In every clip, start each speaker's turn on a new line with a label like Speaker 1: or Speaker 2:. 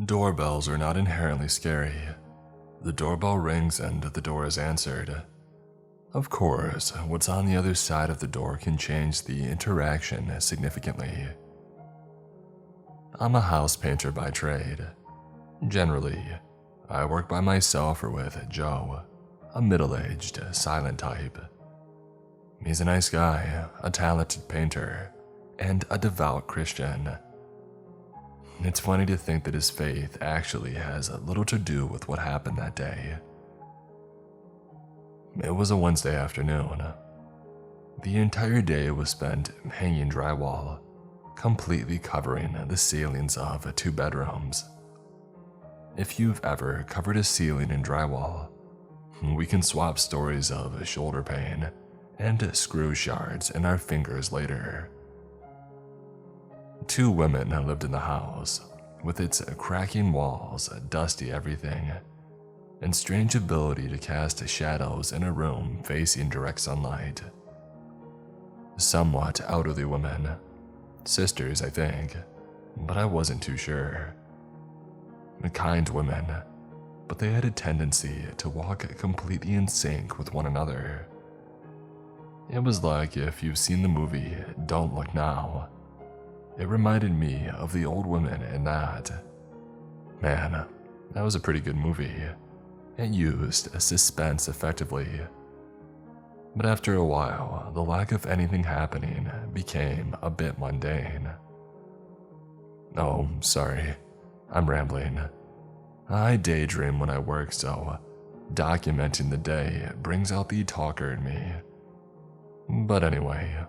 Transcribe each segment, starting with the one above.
Speaker 1: Doorbells are not inherently scary. The doorbell rings and the door is answered. Of course, what's on the other side of the door can change the interaction significantly. I'm a house painter by trade. Generally, I work by myself or with Joe, a middle-aged, silent type. He's a nice guy, a talented painter, and a devout Christian. It's funny to think that his faith actually has little to do with what happened that day. It was a Wednesday afternoon. The entire day was spent hanging drywall, completely covering the ceilings of 2 bedrooms. If you've ever covered a ceiling in drywall, we can swap stories of shoulder pain and screw shards in our fingers later. 2 women lived in the house, with its cracking walls, dusty everything, and strange ability to cast shadows in a room facing direct sunlight. Somewhat elderly women, sisters I think, but I wasn't too sure. Kind women, but they had a tendency to walk completely in sync with one another. It was like if you've seen the movie Don't Look Now. It reminded me of the old women in that. Man, that was a pretty good movie. It used suspense effectively. But after a while, the lack of anything happening became a bit mundane. Oh, sorry, I'm rambling. I daydream when I work, so documenting the day brings out the talker in me. But anyway,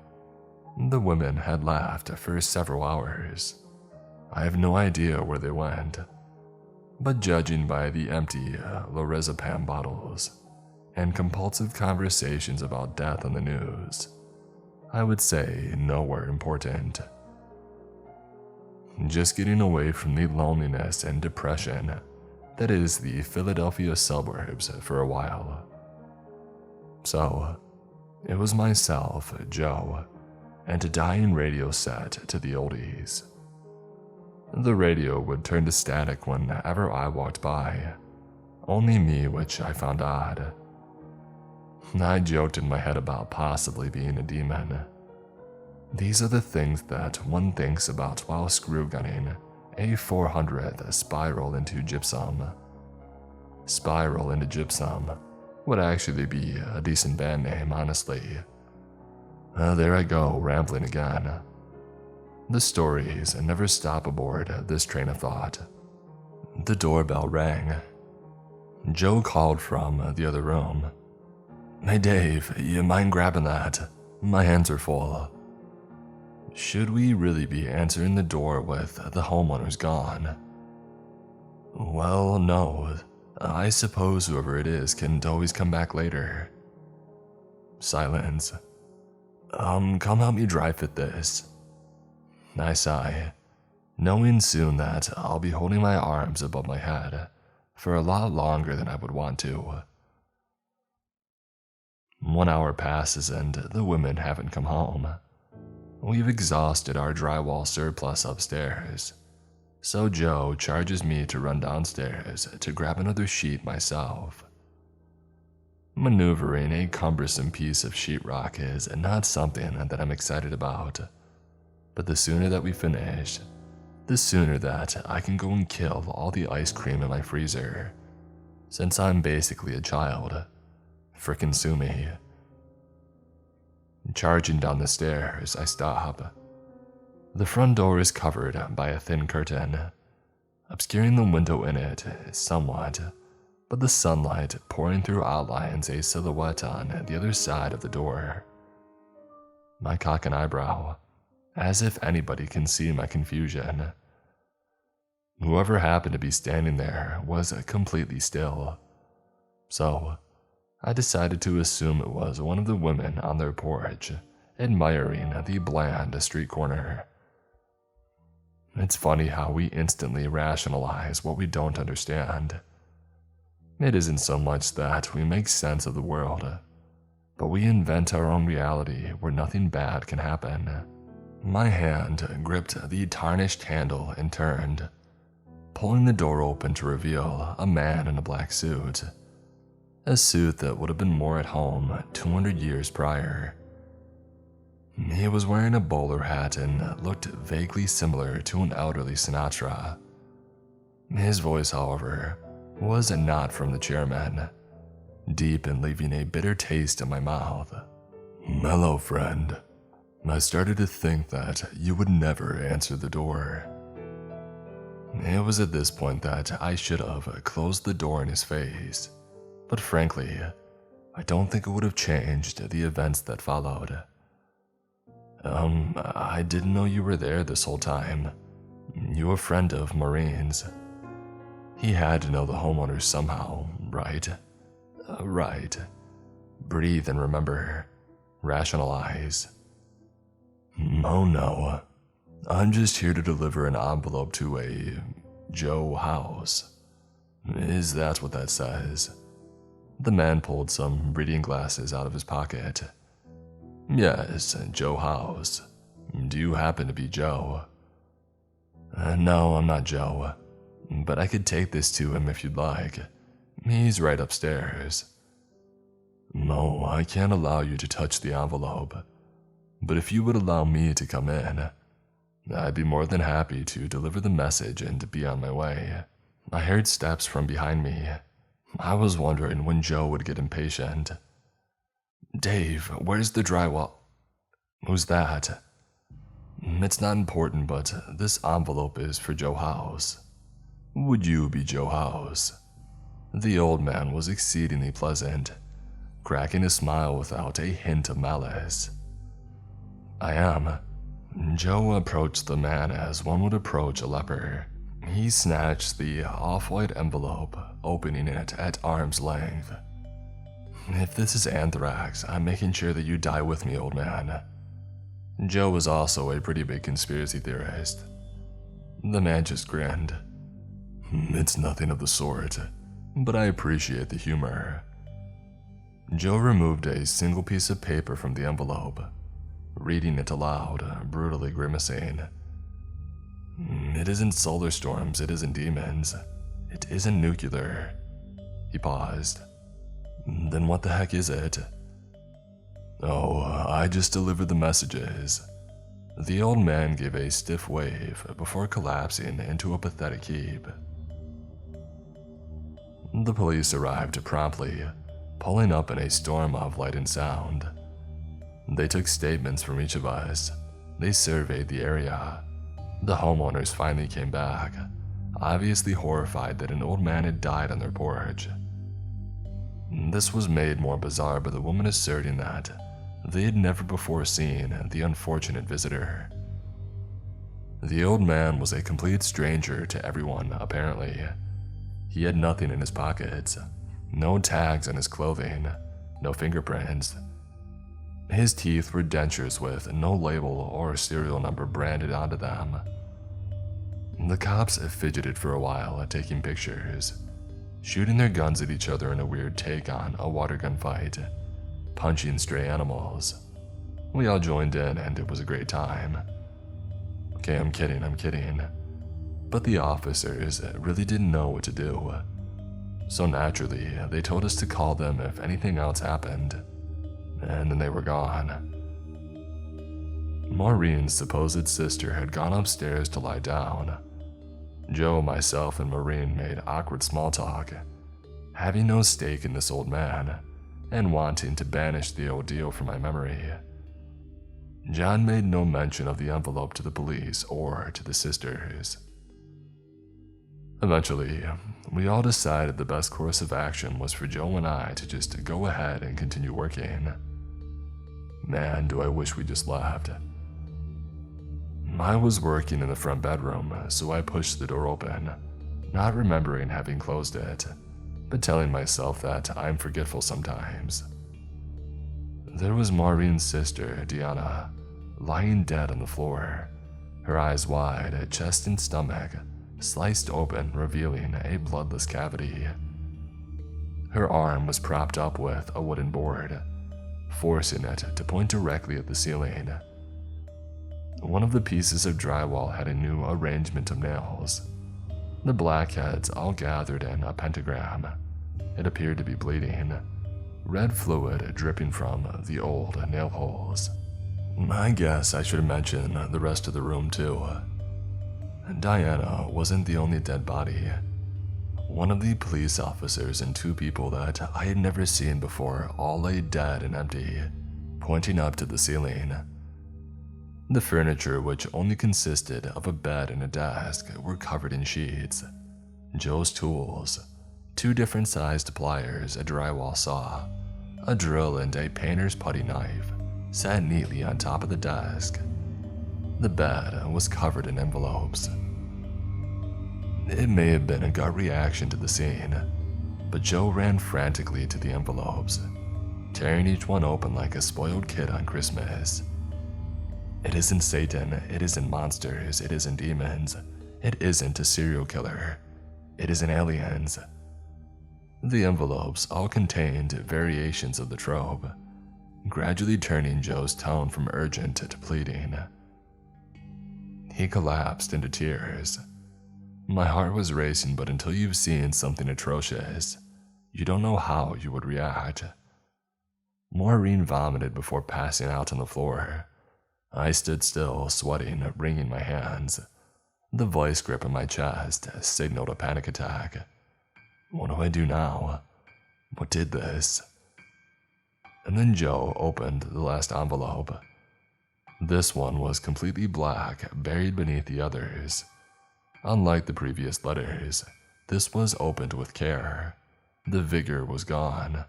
Speaker 1: the women had left for several hours. I have no idea where they went, but judging by the empty lorazepam bottles and compulsive conversations about death on the news, I would say nowhere important. Just getting away from the loneliness and depression that is the Philadelphia suburbs for a while. So, it was myself, Joe, and a dying radio set to the oldies. The radio would turn to static whenever I walked by, only me, which I found odd. I joked in my head about possibly being a demon. These are the things that one thinks about while screw gunning a 400th spiral into gypsum. Spiral into gypsum would actually be a decent band name, honestly. There I go, rambling again. The stories never stop aboard this train of thought. The doorbell rang. Joe called from the other room. Hey Dave, you mind grabbing that? My hands are full. Should we really be answering the door with the homeowners gone? Well, no. I suppose whoever it is can always come back later. Silence. Come help me dry fit this. I sigh, knowing soon that I'll be holding my arms above my head for a lot longer than I would want to. 1 hour passes and the women haven't come home. We've exhausted our drywall surplus upstairs, so Joe charges me to run downstairs to grab another sheet myself. Maneuvering a cumbersome piece of sheetrock is not something that I'm excited about, but the sooner that we finish, the sooner that I can go and kill all the ice cream in my freezer, since I'm basically a child. Frickin' sue me. Charging down the stairs, I stop. The front door is covered by a thin curtain, obscuring the window in it somewhat, but the sunlight pouring through outlines a silhouette on the other side of the door. I cock an eyebrow, as if anybody can see my confusion. Whoever happened to be standing there was completely still, so I decided to assume it was one of the women on their porch, admiring the bland street corner. It's funny how we instantly rationalize what we don't understand. It isn't so much that we make sense of the world, but we invent our own reality where nothing bad can happen. My hand gripped the tarnished handle and turned. pulling the door open to reveal a man in a black suit. A suit that would have been more at home 200 years prior. He was wearing a bowler hat and looked vaguely similar to an elderly Sinatra. His voice, however, was not from the chairman, deep and leaving a bitter taste in my mouth. "Hello, friend. I started to think that you would never answer the door." It was at this point that I should have closed the door in his face, but frankly, I don't think it would have changed the events that followed. I didn't know you were there this whole time. You a friend of Maureen's. He had to know the homeowners somehow, right? Right. Breathe and remember. Rationalize. Oh no. I'm just here to deliver an envelope to a Joe house. Is that what that says? The man pulled some reading glasses out of his pocket. Yes, Joe House. Do you happen to be Joe? No, I'm not Joe, but I could take this to him if you'd like. He's right upstairs. No, I can't allow you to touch the envelope, but if you would allow me to come in, I'd be more than happy to deliver the message and to be on my way. I heard steps from behind me. I was wondering when Joe would get impatient. Dave, where's the drywall? Who's that? It's not important, but this envelope is for Joe House. Would you be Joe House? The old man was exceedingly pleasant, cracking a smile without a hint of malice. I am. Joe approached the man as one would approach a leper. He snatched the off-white envelope, opening it at arm's length. If this is anthrax, I'm making sure that you die with me, old man. Joe was also a pretty big conspiracy theorist. The man just grinned. It's nothing of the sort, but I appreciate the humor. Joe removed a single piece of paper from the envelope, reading it aloud, brutally grimacing. It isn't solar storms, it isn't demons, it isn't nuclear. He paused. Then what the heck is it? Oh, I just delivered the messages. The old man gave a stiff wave before collapsing into a pathetic heap. The police arrived promptly, pulling up in a storm of light and sound. They took statements from each of us. They surveyed the area. The homeowners finally came back, obviously horrified that an old man had died on their porch. This was made more bizarre by the woman asserting that they had never before seen the unfortunate visitor. The old man was a complete stranger to everyone, apparently. He had nothing in his pockets, no tags on his clothing, no fingerprints. His teeth were dentures with no label or serial number branded onto them. The cops fidgeted for a while, taking pictures, shooting their guns at each other in a weird take on a water gun fight, punching stray animals. We all joined in and it was a great time. Okay, I'm kidding. But the officers really didn't know what to do. So naturally, they told us to call them if anything else happened. And then they were gone. Maureen's supposed sister had gone upstairs to lie down. Joe, myself, and Maureen made awkward small talk, having no stake in this old man, and wanting to banish the ordeal from my memory. John made no mention of the envelope to the police or to the sisters. Eventually, we all decided the best course of action was for Joe and I to just go ahead and continue working. Man, do I wish we just left. I was working in the front bedroom, so I pushed the door open, not remembering having closed it, but telling myself that I'm forgetful sometimes. There was Maureen's sister, Deanna, lying dead on the floor, her eyes wide, chest and stomach sliced open, revealing a bloodless cavity. Her arm was propped up with a wooden board, forcing it to point directly at the ceiling. One of the pieces of drywall had a new arrangement of nails. The blackheads all gathered in a pentagram. It appeared to be bleeding, red fluid dripping from the old nail holes. I guess I should mention the rest of the room too. Diana wasn't the only dead body. One of the police officers and 2 people that I had never seen before all lay dead and empty, pointing up to the ceiling. The furniture, which only consisted of a bed and a desk, were covered in sheets. Joe's tools, 2 different sized pliers, a drywall saw, a drill, and a painter's putty knife sat neatly on top of the desk. The bed was covered in envelopes. It may have been a gut reaction to the scene, but Joe ran frantically to the envelopes, tearing each one open like a spoiled kid on Christmas. It isn't Satan, it isn't monsters, it isn't demons, it isn't a serial killer, it isn't aliens. The envelopes all contained variations of the trope, gradually turning Joe's tone from urgent to pleading. He collapsed into tears. My heart was racing, but until you've seen something atrocious, you don't know how you would react. Maureen vomited before passing out on the floor. I stood still, sweating, wringing my hands. The vice grip on my chest signaled a panic attack. What do I do now? What did this? And then Joe opened the last envelope. This one was completely black, buried beneath the others. Unlike the previous letters, this was opened with care. The vigor was gone.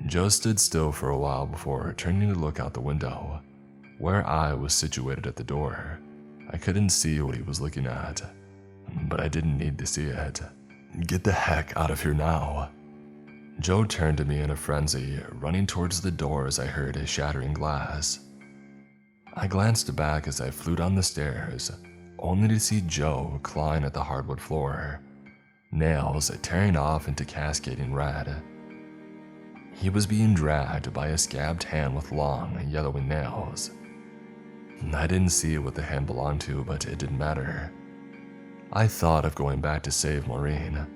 Speaker 1: Joe stood still for a while before turning to look out the window, where I was situated at the door. I couldn't see what he was looking at, but I didn't need to see it. Get the heck out of here now. Joe turned to me in a frenzy, running towards the door as I heard his shattering glass. I glanced back as I flew down the stairs, only to see Joe clawing at the hardwood floor, nails tearing off into cascading red. He was being dragged by a scabbed hand with long, yellowing nails. I didn't see what the hand belonged to, but it didn't matter. I thought of going back to save Maureen,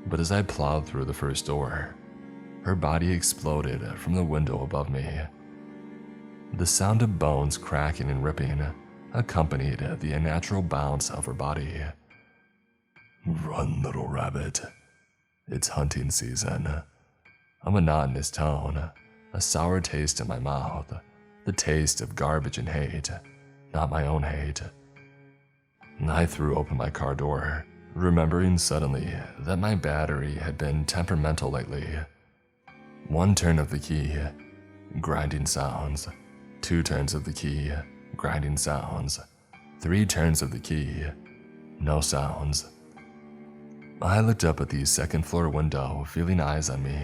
Speaker 1: but as I plowed through the first door, her body exploded from the window above me. The sound of bones cracking and ripping accompanied the unnatural bounce of her body. Run, little rabbit. It's hunting season. A monotonous tone, a sour taste in my mouth, the taste of garbage and hate, not my own hate. I threw open my car door, remembering suddenly that my battery had been temperamental lately. 1 turn of the key, grinding sounds. 2 turns of the key, grinding sounds. 3 turns of the key, no sounds. I looked up at the second-floor window, feeling eyes on me.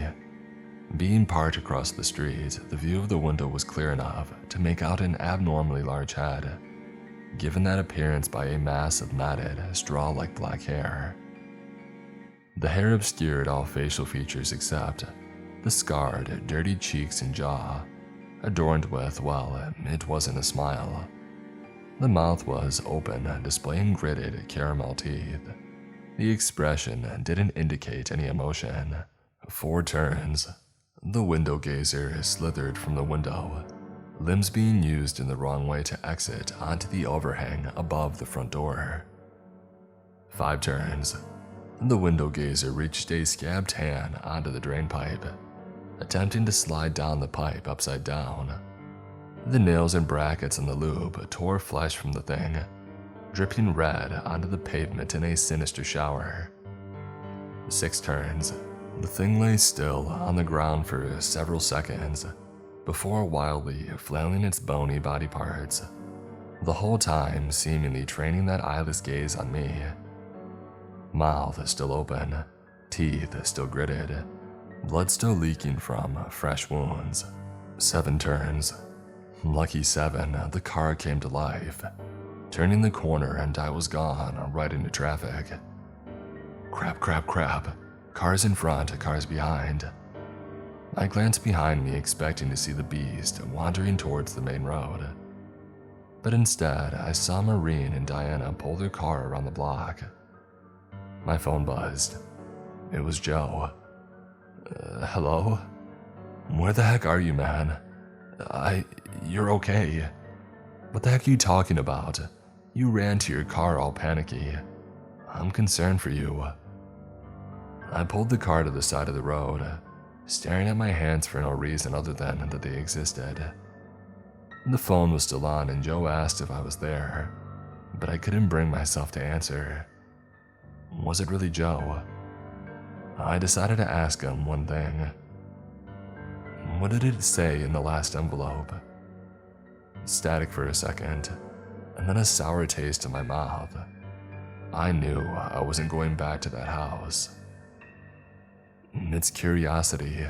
Speaker 1: Being parked across the street, the view of the window was clear enough to make out an abnormally large head, given that appearance by a mass of matted, straw-like black hair. The hair obscured all facial features except the scarred, dirty cheeks and jaw, adorned with, well, it wasn't a smile. The mouth was open, displaying gritted caramel teeth. The expression didn't indicate any emotion. 4 turns. The window gazer slithered from the window, limbs being used in the wrong way to exit onto the overhang above the front door. 5 turns. The window gazer reached a scabbed hand onto the drain pipe, attempting to slide down the pipe upside down. The nails and brackets on the lube tore flesh from the thing, dripping red onto the pavement in a sinister shower. 6 turns. The thing lay still on the ground for several seconds before wildly flailing its bony body parts, the whole time seemingly training that eyeless gaze on me. Mouth still open, teeth still gritted, blood still leaking from fresh wounds. 7 turns. Lucky 7, the car came to life, turning the corner and I was gone right into traffic. Crap, crap, crap. Cars in front, cars behind. I glanced behind me expecting to see the beast wandering towards the main road. But instead, I saw Maureen and Diana pull their car around the block. My phone buzzed. It was Joe. Hello? Where the heck are you, man? You're okay. What the heck are you talking about? You ran to your car all panicky. I'm concerned for you. I pulled the car to the side of the road, staring at my hands for no reason other than that they existed. The phone was still on and Joe asked if I was there, but I couldn't bring myself to answer. Was it really Joe? I decided to ask him one thing. What did it say in the last envelope? Static for a second, and then a sour taste in my mouth. I knew I wasn't going back to that house. It's curiosity,